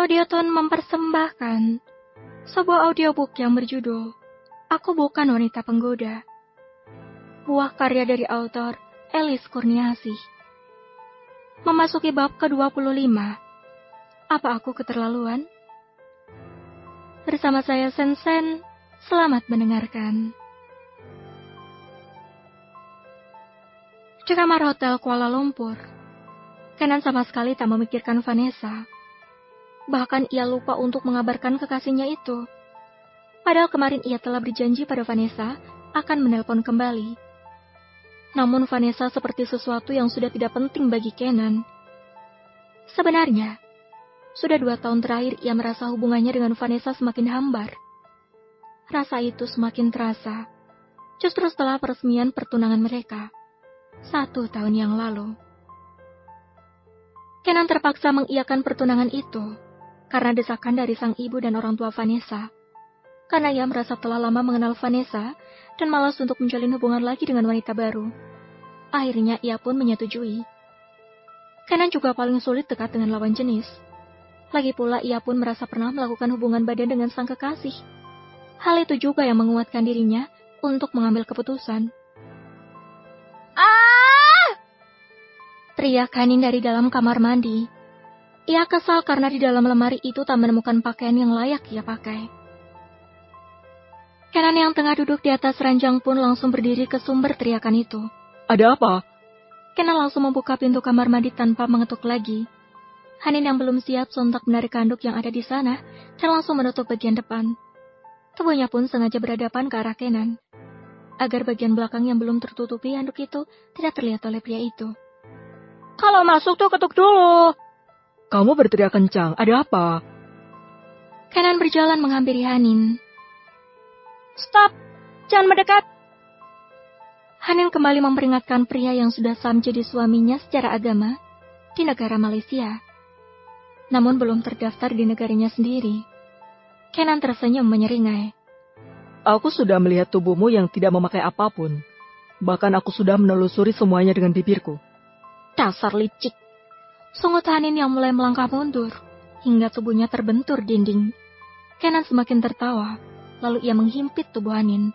Audioton mempersembahkan sebuah audiobook yang berjudul Aku Bukan Wanita Penggoda. Buah karya dari autor Elis Kurniasih. Memasuki bab ke-25. Apa aku keterlaluan? Bersama saya Sensen, selamat mendengarkan. Di kamar hotel Kuala Lumpur, Kenan sama sekali tak memikirkan Vanessa. Bahkan ia lupa untuk mengabarkan kekasihnya itu. Padahal kemarin ia telah berjanji pada Vanessa akan menelpon kembali. Namun Vanessa seperti sesuatu yang sudah tidak penting bagi Kenan. Sebenarnya, sudah 2 tahun terakhir ia merasa hubungannya dengan Vanessa semakin hambar. Rasa itu semakin terasa justru setelah peresmian pertunangan mereka 1 tahun yang lalu. Kenan terpaksa mengiyakan pertunangan itu karena desakan dari sang ibu dan orang tua Vanessa. Karena ia merasa telah lama mengenal Vanessa dan malas untuk menjalin hubungan lagi dengan wanita baru. Akhirnya ia pun menyetujui. Kenan juga paling sulit dekat dengan lawan jenis. Lagi pula ia pun merasa pernah melakukan hubungan badan dengan sang kekasih. Hal itu juga yang menguatkan dirinya untuk mengambil keputusan. Teriak Hanin dari dalam kamar mandi. Ia kesal karena di dalam lemari itu tak menemukan pakaian yang layak ia pakai. Kenan yang tengah duduk di atas ranjang pun langsung berdiri ke sumber teriakan itu. Ada apa? Kenan langsung membuka pintu kamar mandi tanpa mengetuk lagi. Hanin yang belum siap sontak menarik handuk yang ada di sana dan langsung menutup bagian depan. Tubuhnya pun sengaja berhadapan ke arah Kenan, agar bagian belakang yang belum tertutupi handuk itu tidak terlihat oleh pria itu. Kalau masuk tuh ketuk dulu. Kamu berteriak kencang, ada apa? Kenan berjalan menghampiri Hanin. Stop, jangan mendekat. Hanin kembali memperingatkan pria yang sudah sah menjadi suaminya secara agama di negara Malaysia. Namun belum terdaftar di negaranya sendiri. Kenan tersenyum menyeringai. Aku sudah melihat tubuhmu yang tidak memakai apapun. Bahkan aku sudah menelusuri semuanya dengan bibirku. Dasar licik. Sungut Hanin yang mulai melangkah mundur, hingga tubuhnya terbentur dinding. Kenan semakin tertawa, lalu ia menghimpit tubuh Hanin.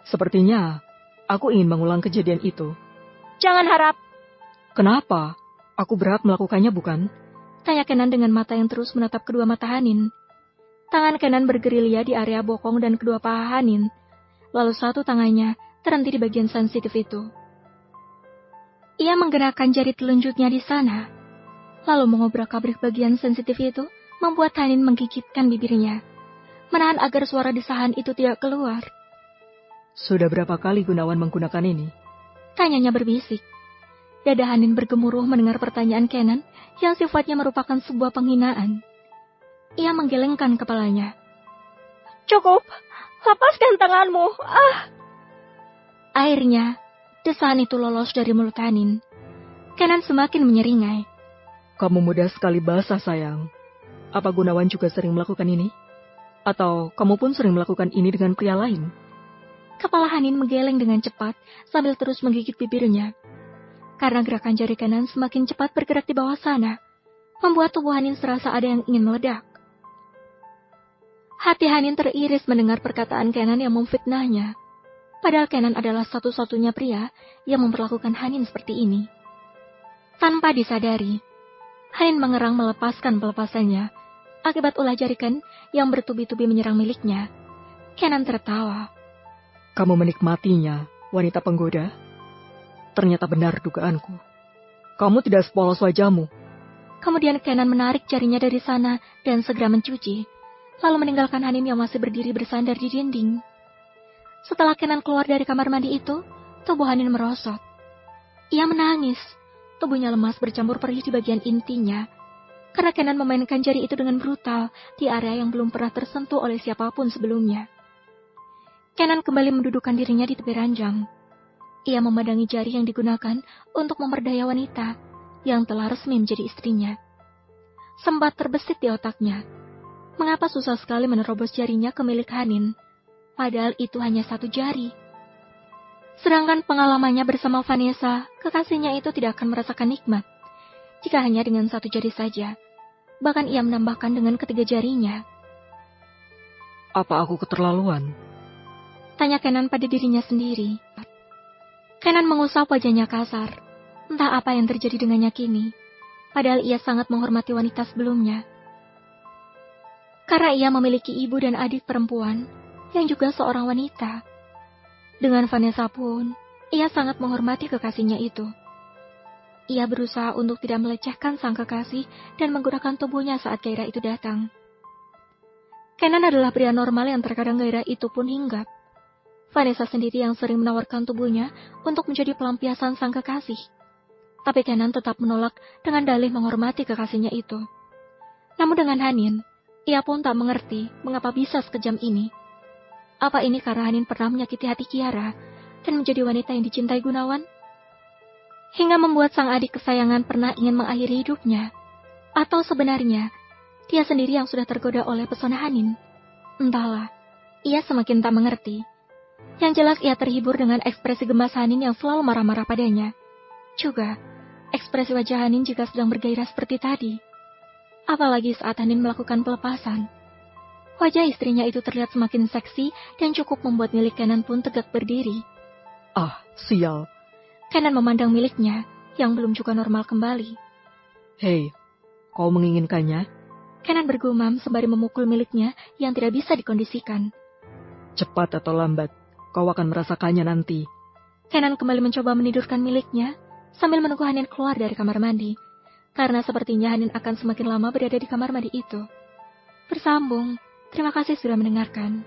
Sepertinya, aku ingin mengulang kejadian itu. Jangan harap. Kenapa? Aku berhak melakukannya, bukan? Tanya Kenan dengan mata yang terus menatap kedua mata Hanin. Tangan Kenan bergerilya di area bokong dan kedua paha Hanin, lalu satu tangannya terhenti di bagian sensitif itu. Ia menggerakkan jari telunjuknya di sana, lalu mengobrak-abrik bagian sensitif itu, membuat Hanin menggigitkan bibirnya, menahan agar suara desahan itu tidak keluar. Sudah berapa kali Gunawan menggunakan ini? Tanyanya berbisik. Dada Hanin bergemuruh mendengar pertanyaan Kenan yang sifatnya merupakan sebuah penghinaan. Ia menggelengkan kepalanya. Cukup, lepaskan tanganmu. Akhirnya, desahan itu lolos dari mulut Hanin. Kenan semakin menyeringai. Kamu mudah sekali basah, sayang. Apa Gunawan juga sering melakukan ini? Atau kamu pun sering melakukan ini dengan pria lain? Kepala Hanin menggeleng dengan cepat sambil terus menggigit bibirnya. Karena gerakan jari Kenan semakin cepat bergerak di bawah sana, membuat tubuh Hanin serasa ada yang ingin meledak. Hati Hanin teriris mendengar perkataan Kenan yang memfitnahnya. Padahal Kenan adalah satu-satunya pria yang memperlakukan Hanin seperti ini. Tanpa disadari, Hanin mengerang melepaskan pelepasannya akibat ulah jari Kenan yang bertubi-tubi menyerang miliknya. Kenan tertawa. Kamu menikmatinya, wanita penggoda? Ternyata benar dugaanku. Kamu tidak sepolos wajahmu. Kemudian Kenan menarik jarinya dari sana dan segera mencuci, lalu meninggalkan Hanin yang masih berdiri bersandar di dinding. Setelah Kenan keluar dari kamar mandi itu, tubuh Hanin merosot. Ia menangis, tubuhnya lemas bercampur perih di bagian intinya, karena Kenan memainkan jari itu dengan brutal di area yang belum pernah tersentuh oleh siapapun sebelumnya. Kenan kembali mendudukkan dirinya di tepi ranjang. Ia memandangi jari yang digunakan untuk memperdaya wanita yang telah resmi menjadi istrinya. Sempat terbesit di otaknya, mengapa susah sekali menerobos jarinya ke milik Hanin, padahal itu hanya 1 jari. Sedangkan pengalamannya bersama Vanessa, kekasihnya itu tidak akan merasakan nikmat jika hanya dengan 1 jari saja. Bahkan ia menambahkan dengan ketiga jarinya. Apa aku keterlaluan? Tanya Kenan pada dirinya sendiri. Kenan mengusap wajahnya kasar. Entah apa yang terjadi dengannya kini. Padahal ia sangat menghormati wanita sebelumnya. Karena ia memiliki ibu dan adik perempuan yang juga seorang wanita. Dengan Vanessa pun, ia sangat menghormati kekasihnya itu. Ia berusaha untuk tidak melecehkan sang kekasih dan menggunakan tubuhnya saat gairah itu datang. Kenan adalah pria normal yang terkadang gairah itu pun hinggap. Vanessa sendiri yang sering menawarkan tubuhnya untuk menjadi pelampiasan sang kekasih. Tapi Kenan tetap menolak dengan dalih menghormati kekasihnya itu. Namun dengan Hanin, ia pun tak mengerti mengapa bisa sekejam ini. Apa ini karena Hanin pernah menyakiti hati Kiara dan menjadi wanita yang dicintai Gunawan? Hingga membuat sang adik kesayangan pernah ingin mengakhiri hidupnya? Atau sebenarnya, dia sendiri yang sudah tergoda oleh pesona Hanin? Entahlah, ia semakin tak mengerti. Yang jelas ia terhibur dengan ekspresi gemas Hanin yang selalu marah-marah padanya. Juga, ekspresi wajah Hanin juga sedang bergairah seperti tadi. Apalagi saat Hanin melakukan pelepasan. Wajah istrinya itu terlihat semakin seksi dan cukup membuat milik Kenan pun tegak berdiri. Ah, sial. Kenan memandang miliknya yang belum juga normal kembali. Hei, kau menginginkannya? Kenan bergumam sembari memukul miliknya yang tidak bisa dikondisikan. Cepat atau lambat, kau akan merasakannya nanti. Kenan kembali mencoba menidurkan miliknya sambil menunggu Hanin keluar dari kamar mandi. Karena sepertinya Hanin akan semakin lama berada di kamar mandi itu. Bersambung. Terima kasih sudah mendengarkan.